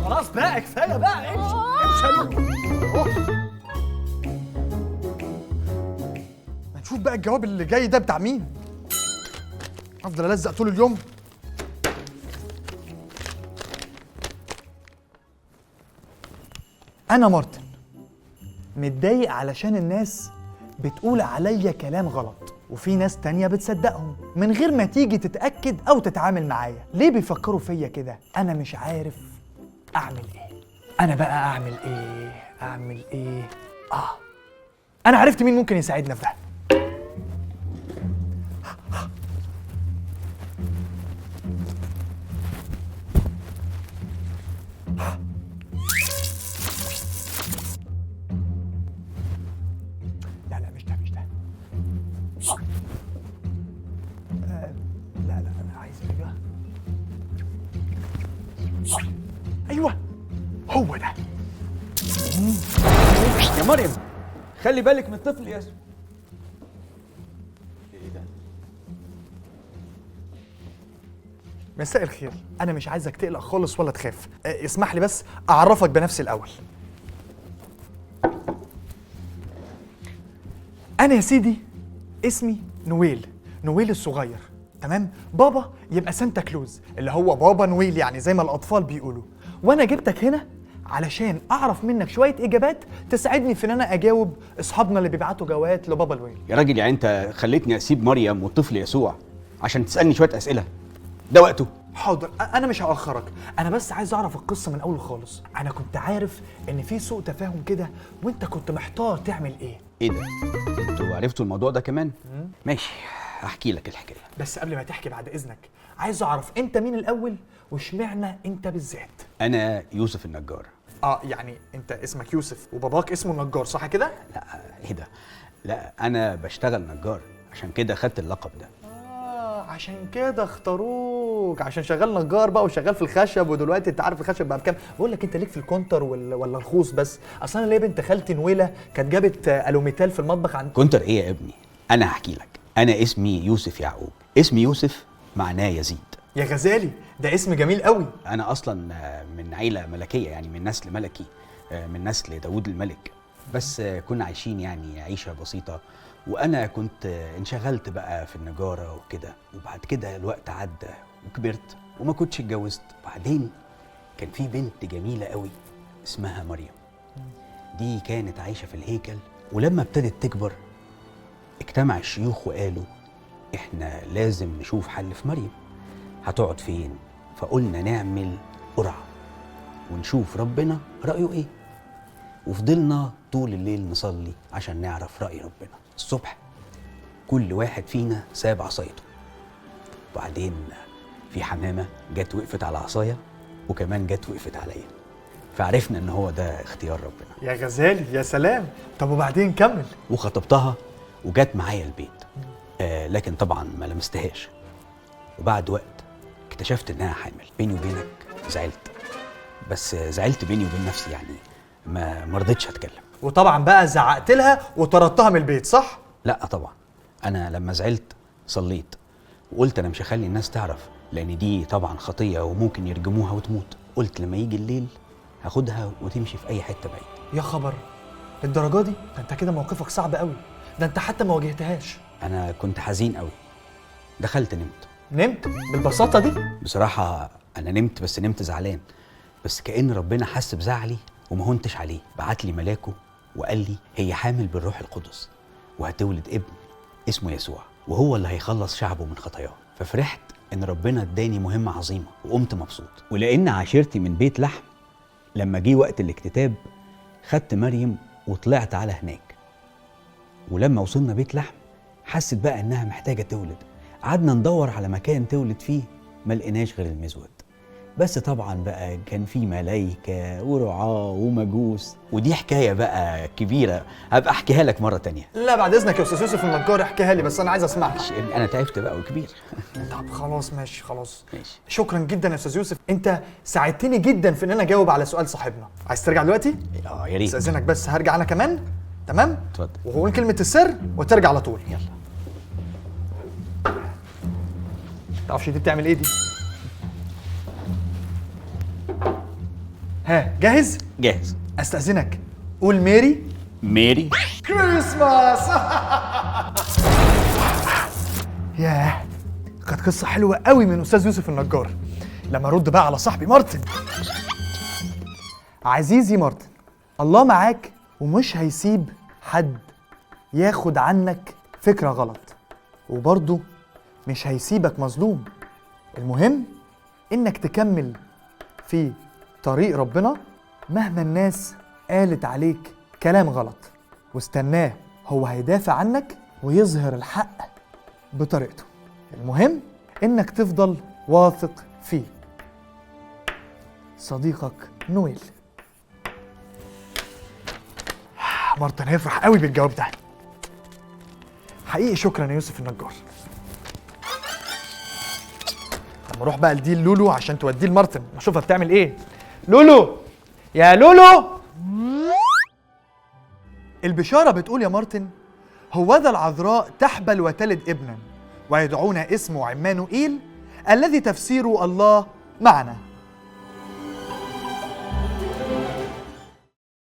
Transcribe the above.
خلاص بقى كفايه بقى، امشي امشي. هنشوف بقى الجواب اللي جاي ده بتاع مين. افضل الزق طول اليوم. انا مارتن، متضايق علشان الناس بتقول عليا كلام غلط، وفي ناس تانية بتصدقهم من غير ما تيجي تتأكد أو تتعامل معايا. ليه بيفكروا فيا كده؟ أنا مش عارف أعمل إيه. أنا بقى أعمل إيه؟ أنا عرفت مين ممكن يساعدنا في ده. لا انا عايز ايوه هو ده. يا مريم خلي بالك من الطفل يا ايه ده؟ مساء الخير، انا مش عايزك تقلق خالص ولا تخاف. اسمح لي بس اعرفك بنفسي الاول. انا يا سيدي اسمي نويل الصغير، تمام؟ بابا يبقى سانتا كلوز اللي هو بابا نويل، يعني زي ما الاطفال بيقولوا. وانا جبتك هنا علشان اعرف منك شويه اجابات تساعدني في ان انا اجاوب اصحابنا اللي بيبعتوا جوابات لبابا نويل. يا راجل يعني انت خليتني اسيب مريم والطفل يسوع عشان تسالني شويه اسئله؟ ده وقته؟ حاضر، انا مش هاخرك، انا بس عايز اعرف القصه من اول خالص. انا كنت عارف ان في سوء تفاهم كده وانت كنت محتار تعمل ايه. ايه ده؟ انتوا عرفتوا الموضوع ده كمان؟ ماشي، هحكي لك الحكايه. بس قبل ما تحكي بعد اذنك عايز اعرف انت مين الاول واشمعنى انت بالذات. انا يوسف النجار. يعني انت اسمك يوسف وباباك اسمه نجار، صح كده؟ لا ايه ده؟ لا انا بشتغل نجار عشان كده خدت اللقب ده. عشان كده اختاروك عشان شغال نجار بقى وشغال في الخشب. ودلوقتي انت عارف الخشب بقى بكام. بقول لك انت ليك في الكونتر ولا الخوص بس؟ اصل انا ليا بنت خالتي نويله كانت جابت الوميتال في المطبخ عند كونتر ايه يا ابني؟ انا هحكي لك. انا اسمي يوسف يعقوب. اسمي يوسف معناه يزيد. يا غزالي ده اسم جميل قوي. انا اصلا من عيله ملكيه، يعني من نسل ملكي، من نسل داوود الملك. بس كنا عايشين يعني عيشه بسيطه، وانا كنت انشغلت بقى في النجاره وكده. وبعد كده الوقت عدى وكبرت وما كنتش اتجوزت. وبعدين كان في بنت جميله قوي اسمها مريم. دي كانت عايشه في الهيكل، ولما ابتدت تكبر اجتمع الشيوخ وقالوا احنا لازم نشوف حل في مريم. هتقعد فين؟ فقلنا نعمل قرعه ونشوف ربنا رايه ايه. وفضلنا طول الليل نصلي عشان نعرف راي ربنا. الصبح كل واحد فينا ساب عصايته، وبعدين في حمامه جت وقفت على عصايه، وكمان جت وقفت عليا، فعرفنا ان هو ده اختيار ربنا. يا غزالي يا سلام. طب وبعدين كمل. وخطبتها وجت معايا البيت. لكن طبعا ما لمستهاش. وبعد وقت اكتشفت انها حامل. بيني وبينك زعلت، بس زعلت بيني وبين نفسي، يعني ما رضيتش اتكلم. وطبعا بقى زعقت لها وطردتها من البيت، صح؟ لا طبعا، انا لما زعلت صليت وقلت انا مش هخلي الناس تعرف، لان دي طبعا خطيه وممكن يرجموها وتموت. قلت لما يجي الليل هاخدها وتمشي في اي حته بعيد. يا خبر، للدرجه دي؟ ده انت كده موقفك صعب قوي. ده انت حتى ما واجهتهاش. انا كنت حزين قوي. دخلت نمت بالبساطه دي؟ بصراحه انا نمت، بس نمت زعلان. بس كأن ربنا حس بزعلي وما هنتش عليه. بعت لي ملاكه وقال لي هي حامل بالروح القدس وهتولد ابن اسمه يسوع، وهو اللي هيخلص شعبه من خطاياه. ففرحت ان ربنا اداني مهمه عظيمه وقمت مبسوط. ولان عاشرتي من بيت لحم، لما جه وقت الاكتتاب خدت مريم وطلعت على هناك. ولما وصلنا بيت لحم حست بقى انها محتاجه تولد. قعدنا ندور على مكان تولد فيه، ما لقيناش غير المزود. بس طبعا بقى كان في ملايكه ورعاه ومجوس، ودي حكايه بقى كبيره هبقى احكيها لك مره تانية. لا بعد اذنك يا استاذ يوسف النجار، احكيها لي بس انا عايز اسمعها. انا تعبت بقى وكبير. طب خلاص ماشي خلاص. ماشي. شكرا جدا يا استاذ يوسف، انت ساعدتني جدا في ان انا اجاوب على سؤال صاحبنا. عايز ترجع دلوقتي؟ يا ريت. استاذنك بس هرجع انا كمان. تمام؟ اتفضل. وهقول كلمه السر وترجع على طول. يلا. تعرفش دي بتعمل ايه دي؟ ها جاهز؟ جاهز. استأذنك قول ميري ميري كريسماس. ياه، كانت قصة حلوة قوي من أستاذ يوسف النجار. لما أرد بقى على صاحبي مارتن. عزيزي مارتن، الله معاك ومش هيسيب حد ياخد عنك فكرة غلط، وبرضه مش هيسيبك مظلوم. المهم إنك تكمل في طريق ربنا مهما الناس قالت عليك كلام غلط، واستناه، هو هيدافع عنك ويظهر الحق بطريقته. المهم إنك تفضل واثق فيه. صديقك نويل. مارتن هيفرح قوي بالجواب ده. حقيقي شكرا يا يوسف النجار. لما اروح بقى لدي لولو عشان توديه لمارتن، اشوفها بتعمل ايه. لولو، يا لولو. البشارة بتقول يا مارتن: هوذا العذراء تحبل وتلد ابنا ويدعون اسمه عمانوئيل الذي تفسيره الله معنا.